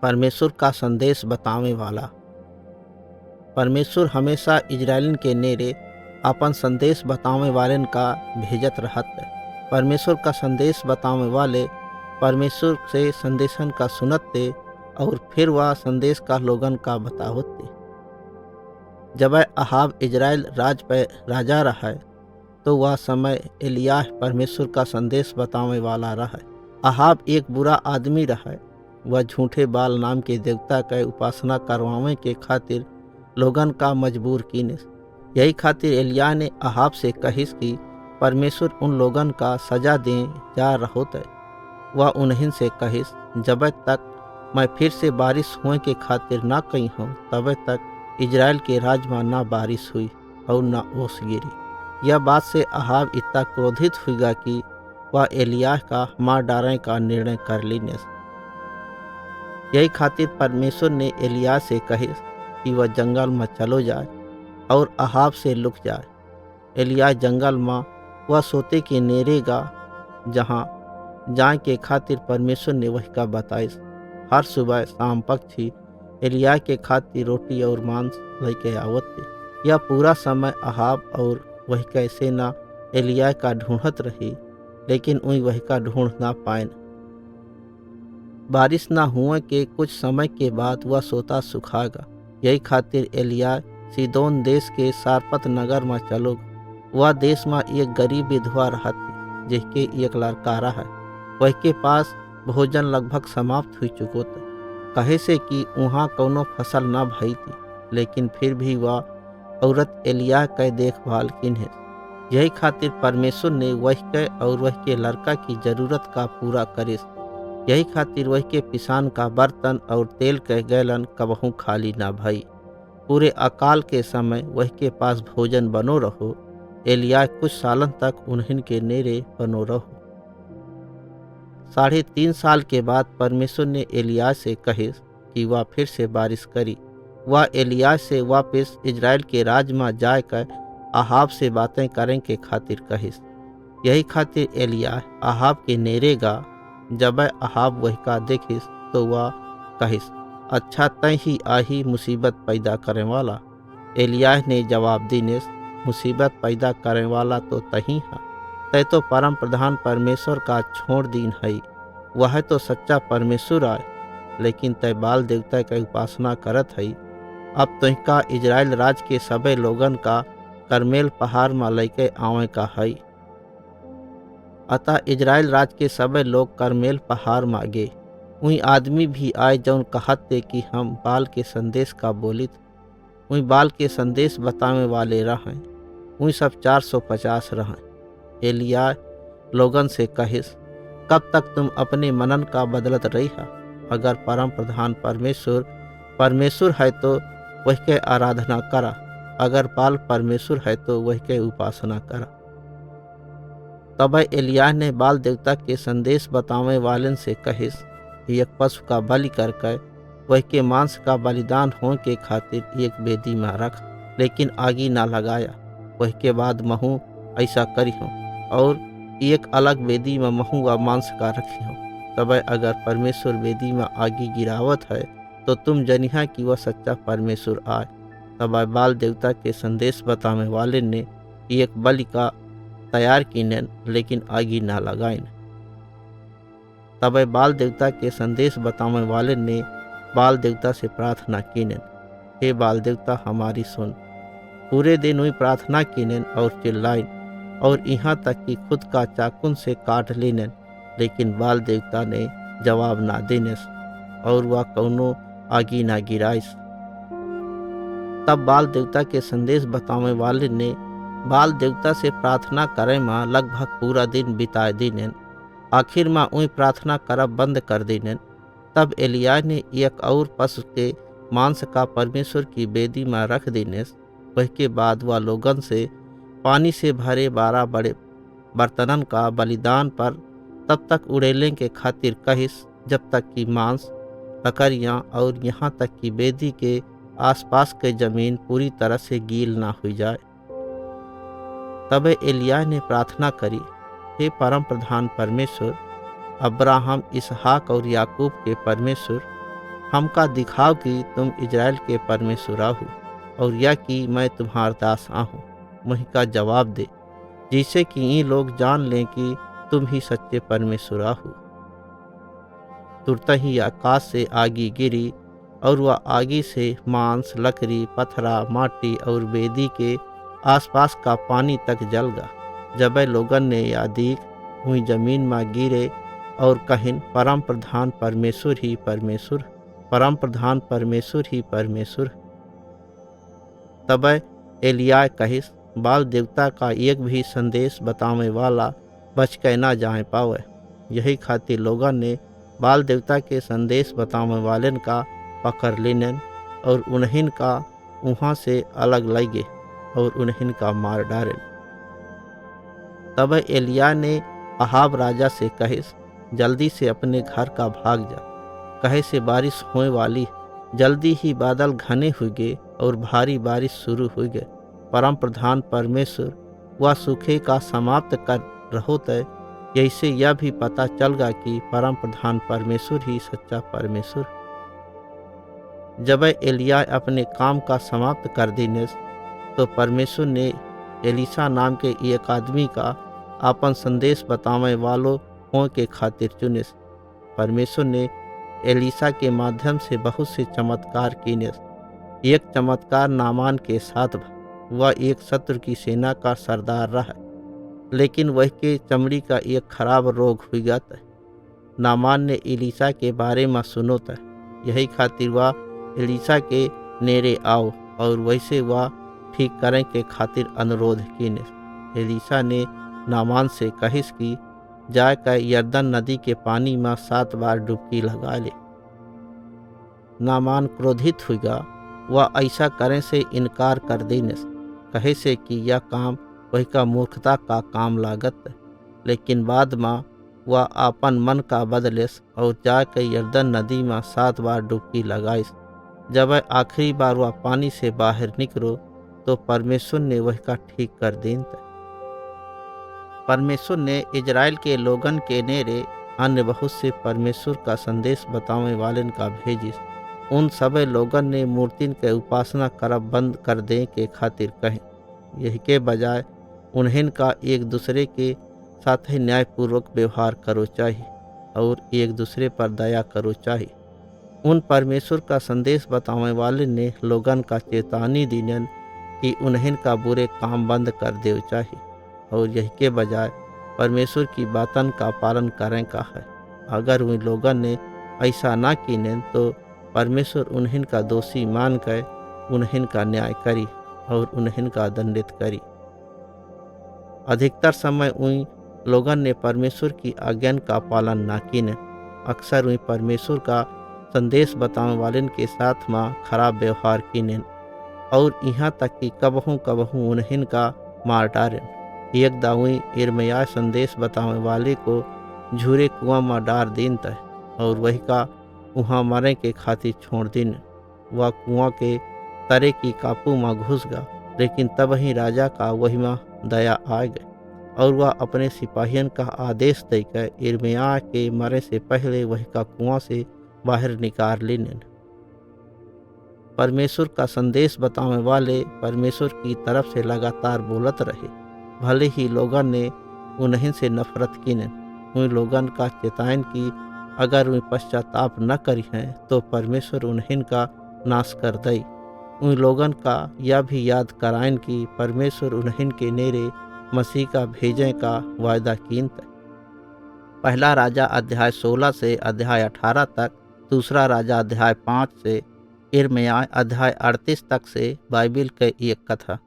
परमेश्वर का संदेश बतावे वाला। परमेश्वर हमेशा इजराइलन के नेरे अपन संदेश बतावे वालन का भेजत रहत है। परमेश्वर का संदेश बतावे वाले परमेश्वर से संदेशन का सुनते और फिर वह संदेश का लोगन का बतावते। जब अहाब इजराइल राज पर राजा रहा तो वह समय एलिय्याह परमेश्वर का संदेश बतावे वाला रहा। अहाब एक बुरा आदमी रहा। वह झूठे बाल नाम के देवता का उपासना करवावे के खातिर लोगन का मजबूर कीने। यही खातिर एलिय्याह ने अहाब से कहिस कि परमेश्वर उन लोगन का सजा दे जा रहोत है। वह उन्हीं से कहिस, जब तक मैं फिर से बारिश होए के खातिर ना कही हूँ तब तक इजराइल के राज में ना बारिश हुई और ना ओस गिरी। यह बात से अहाब इतना क्रोधित हुआ कि वह एलिय्याह का मार डालने का निर्णय कर लीने। यही खातिर परमेश्वर ने एलिय्याह से कहे कि वह जंगल में चलो जाए और अहाब से लुक जाए। एलिय्याह जंगल में वह सोते के नेरेगा जहाँ जाए के खातिर परमेश्वर ने वही का बताइस। हर सुबह शाम पक्षी एलिय्याह के खातिर रोटी और मांस लेके आवत थे। यह पूरा समय अहाब और वही कैसे ना एलिय्याह का ढूंढत रही, लेकिन वही का ढूंढ ना पाए। बारिश ना हुए के कुछ समय के बाद वह सोता सुखागा। यही खातिर एलिय्याह सीदोन देश के सारपत नगर में चलो। वह देश में एक गरीब विधवा रहती जिसके एक लड़का रहा। वही के पास भोजन लगभग समाप्त हो चुको था, कहे से कि वहाँ कौनो फसल ना भई थी, लेकिन फिर भी वह औरत एलिय्याह के देखभाल किन्हे। यही खातिर परमेश्वर ने वही के और वही के लड़का की जरूरत का पूरा करे। यही खातिर वही के पिसान का बर्तन और तेल के गैलन कबहू खाली ना भई। पूरे अकाल के समय वही के पास भोजन बनो रहो। एलिय्याह कुछ सालन तक उन्हीं के नेरे बनो रहो। 3.5 साल के बाद परमेश्वर ने एलिय्याह से कहे कि वह फिर से बारिश करी। वह एलिय्याह से वापस इजराइल के राज में जाकर अहाब से बातें करें के खातिर कहिस। यही खातिर एलिय्याह अहाब के नेरेगा। जब अहाब वही का देखिस तो वह कहिस, अच्छा तय ही आही मुसीबत पैदा करे वाला। एलिय्याह ने जवाब दीने, मुसीबत पैदा करे वाला तो तही है। तय तो परम प्रधान परमेश्वर का छोड़ दीन है। वह तो सच्चा परमेश्वर आए, लेकिन तय बाल देवता का उपासना करत है। अब तुहका इजराइल राज के सबे लोगन का करमेल पहाड़ में लेके आवे का है। अतः इजराइल राज के सबे लोग करमेल पहाड़ में गए। वही आदमी भी आए जौन कहत थे कि हम बाल के संदेश का बोलित। वही बाल के संदेश बतावे वाले रहें। वही सब 450 रहें। एलिय्याह लोगन से कहिस, कब तक तुम अपने मनन का बदलत रही है? अगर परम प्रधान परमेश्वर है तो वही के आराधना करा। अगर बाल परमेश्वर है तो वही के उपासना करा। तब एलिय्याह ने बाल देवता के संदेश बतावे वालन से कहिस, एक पशु का बलि करके वही के मांस का बलिदान होने के खातिर एक वेदी में रख, लेकिन आगी ना लगाया। वही के बाद महू ऐसा करी हो और एक अलग वेदी में महू व मांस का रखी हो। तब अगर परमेश्वर वेदी में आगी गिरावत है तो तुम जनिहा कि वह सच्चा परमेश्वर आए। तब बाल देवता के संदेश बतावे वाले ने एक बलि का तैयार कीनेन, लेकिन आगी ना लगाइन। तब बाल देवता के संदेश बतावे वाले ने बाल देवता से प्रार्थना कीनेन, हे बाल देवता हमारी सुन। पूरे दिन वही प्रार्थना कीनेन और चिल्लाइन और यहाँ तक कि खुद का चाकुन से काट लेनेन, लेकिन बाल देवता ने जवाब ना देने और वह कौनो आगी ना गिराइस। तब बाल देवता के संदेश बतावे वाले ने बाल देवता से प्रार्थना करे में लगभग पूरा दिन बिताए दीनेन। आखिर में वही प्रार्थना करब बंद कर दीनेन। तब एलिय्याह ने एक और पशु के मांस का परमेश्वर की वेदी में रख दीने। वही के बाद वह लोगन से पानी से भरे 12 बड़े बर्तनन का बलिदान पर तब तक उड़ेले के खातिर कहिस जब तक कि मांस, लकड़ियाँ और यहाँ तक कि वेदी के आसपास के जमीन पूरी तरह से गील ना हो जाए। तब एलिय्याह ने प्रार्थना करी, हे परम प्रधान परमेश्वर, अब्राहम, इसहाक और याकूब के परमेश्वर, हमका दिखाओ कि तुम इज़राइल के परमेश्वर हो, और या कि मैं तुम्हार दास आहूँ। वही का जवाब दे, जिससे कि ये लोग जान लें कि तुम ही सच्चे परमेश्वर हो। तुरत ही आकाश से आगी गिरी, और वह आगी से मांस, लकड़ी, पत्थरा, माटी और वेदी के आसपास का पानी तक जल गया। जब लोगन ने या देख, हुई जमीन में गिरे और कहिन, परम प्रधान परमेश्वर ही परमेश्वर, परम प्रधान परमेश्वर ही परमेश्वर। तब एलिय्याह कहिस, बाल देवता का एक भी संदेश बतावे वाला बच के ना जाए पावे। यही खातिर लोगन ने बाल देवता के संदेश बतावे वालन का पकड़ लेनन, और उन्हें का वहाँ से अलग लगे और उन्हें का मार डारेन। तब एलिय्याह ने अहाब राजा से कहिस, जल्दी से अपने घर का भाग जा, कहे से बारिश होने वाली। जल्दी ही बादल घने हो गए और भारी बारिश शुरू हो गए। परम प्रधान परमेश्वर वह सूखे का समाप्त कर रहो तय, जैसे यह भी पता चल गया कि परम प्रधान परमेश्वर ही सच्चा परमेश्वर। जब एलिय्याह अपने काम का समाप्त कर देने, तो परमेश्वर ने एलीशा नाम के एक आदमी का आपन संदेश बतावे वालों हो के खातिर चुने। परमेश्वर ने एलीशा के माध्यम से बहुत से चमत्कार किए। एक चमत्कार नामान के साथ वह एक शत्रु की सेना का सरदार रहा, लेकिन वह के चमड़ी का एक खराब रोग हो गया था। नामान ने एलीशा के बारे में सुनो था, यही खातिर वह एलीशा के नेरे आओ और वैसे वह ठीक करें के खातिर अनुरोध किने। एलीशा ने नामान से कहिस कि जाकर यरदन नदी के पानी में 7 बार डुबकी लगा ले। नामान क्रोधित हो गया, वह ऐसा करने से इनकार कर देने, कहे से कि यह काम वही का मूर्खता का काम लागत है। लेकिन बाद में वह अपन मन का बदलेस और जाकर यरदन नदी में 7 बार डुबकी लगाइस। जब आखिरी बार वह पानी से बाहर निकलो, तो परमेश्वर ने वह का ठीक कर देन। परमेश्वर ने इज़राइल के लोगन के नेरे अन्य बहुत से परमेश्वर का संदेश बतावे वालन का भेजिस। उन सब लोगन ने मूर्तिन के उपासना करब बंद कर दे के खातिर कहे। यही के बजाय उन्हें का एक दूसरे के साथ ही न्यायपूर्वक व्यवहार करो चाहिए और एक दूसरे पर दया करो चाहिए। उन परमेश्वर का संदेश बतावे वाले ने लोगन का चेतावनी दीनन कि उन्हें का बुरे काम बंद कर दे चाहिए, और यही के बजाय परमेश्वर की बातन का पालन करें का है। अगर उन लोगन ने ऐसा ना किने, तो परमेश्वर उन्हें का दोषी मान कर उन्हें का न्याय करी और उन्हें का दंडित करी। अधिकतर समय उन लोगन ने परमेश्वर की आज्ञा का पालन ना किने। अक्सर उन परमेश्वर का संदेश बताने वालन के साथ में खराब व्यवहार किने, और यहाँ तक कि कबहू उन्हें का मार डारें। एक दावी यिर्मयाह संदेश बताने वाले को झूरे कुआं में डार देन तय, और वही का वहाँ मरे के खातिर छोड़ दिन। वह कुआं के तरे की काबू में घुस गया, लेकिन तब ही राजा का वही में दया आ गई, और वह अपने सिपाहियन का आदेश देकर यिर्मयाह के मरे से पहले वही का कुआं से बाहर निकाल लेने। परमेश्वर का संदेश बताने वाले परमेश्वर की तरफ से लगातार बोलत रहे, भले ही लोगन ने उन्हें से नफरत किने। उन लोगन का चेतायन की अगर वे पश्चाताप न करी हैं, तो परमेश्वर उन्हें का नाश कर दई। उन लोगन का यह भी याद कराइन कि परमेश्वर उन्हें के नेरे मसीह का भेजे का वायदा कीन तय। पहला राजा अध्याय 16 से अध्याय 18 तक, दूसरा राजा अध्याय 5 से यिर्मयाह अध्याय 38 तक से बाइबिल के एक कथा।